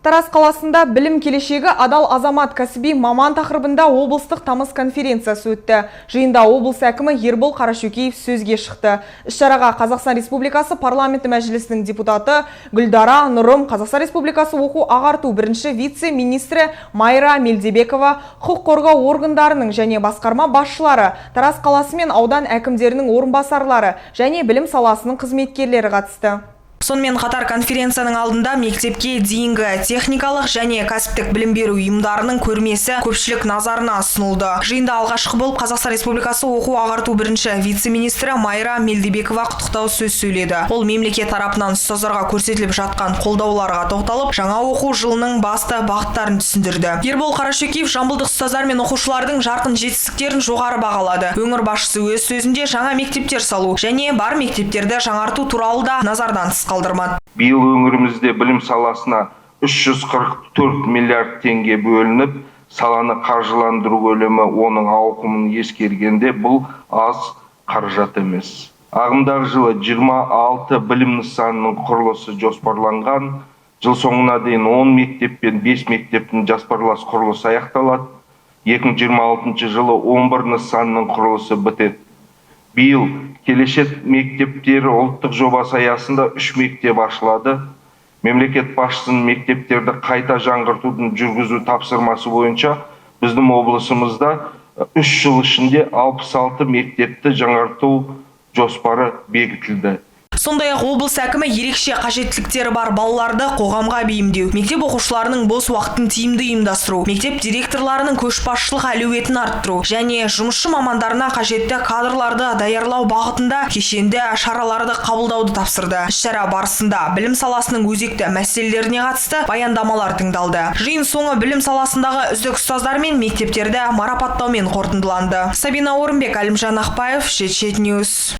Тараз қаласында білім келешегі адал азамат кәсіби маман тақырыбында облыстық тамыз конференциясы өтті. Жиында облыс әкімі Ербол Қарашөкеев сөзге шықты. Іс-шараға Қазақстан Республикасы парламенті мәжілісінің депутаты Гүлдара Нұрым, Қазақстан Республикасы оқу ағарту бірінші вице-министрі Майра Мелдебекова, құқық қорғау органдарының және басқарма басшылары, Тараз қаласы мен аудан әкімдерінің орынбасарлары және білім саласының қызметкерлері қатысты. Сонымен қатар конференцияның алдында мектепке дейінгі техникалық және кәсіптік білім беру ұйымдарының көрмесі көпшілік назарына ұсынылды. Жиында алғашқы болып Қазақстан Республикасы оқу ағарту бірінші вице-министрі Майра Мелдебекова құттықтау сөз сөйледі. Ол мемлекет тарапынан ұстаздарға көрсетіліп жатқан қолдауларға тоқталып, жаңа оқу жылының басты бағыттарын түсіндірді. Ербол Қарашөкеев жамбылдық ұстаздар мен оқушылардың жарқын жетістіктерін жоғары бағалады. Өңір басшысы өз сөзінде жаңа мектептер салу және бар мектептерді жаңарту туралы да назардан тыс қалдырмады. Биыл өңірімізде білім саласына 344 миллиард теңге бөлініп, саланы қаржыландыру көлемі оның ауқымын ескергенде бұл аз қаражат емес. Ағымдағы жылы 26 білім нысанының құрылысы жоспарланған. Жыл соңына дейін 10 мектеп пен 5 мектептің жоспарлас құрылысы аяқталады. 2026 жылы 11 нысанның құрылысы бітеді. Биыл келешек мектептері ұлттық жобасы аясында 3 мектеп ашылады. Мемлекет басшысының мектептерді қайта жаңғыртудың жүргізу тапсырмасы бойынша біздің облысымызда 3 жыл ішінде 66 мектепті жаңарту жоспары бекітілді. Сондай-ақ облыс әкімі ерекше қажеттіліктері бар балаларды қоғамға бейімдеу, мектеп оқушыларының бос уақытын тиімді ұйымдастыру, мектеп директорларының көшбасшылық әлеуетін арттыру және жұмысшы мамандарына қажетті кадрларды даярлау бағытында кешенді шараларды қабылдауды тапсырды. Іс-шара барысында білім саласының өзекті мәселелеріне қатысты баяндамалар тыңдалды. Жиын соңы білім саласындағы үздік ұстаздар мен мектептерді марапаттаумен қорытындыланды. Сабина Орынбек, Әлімжан Ақпаев, Шет-Шет Ньюс.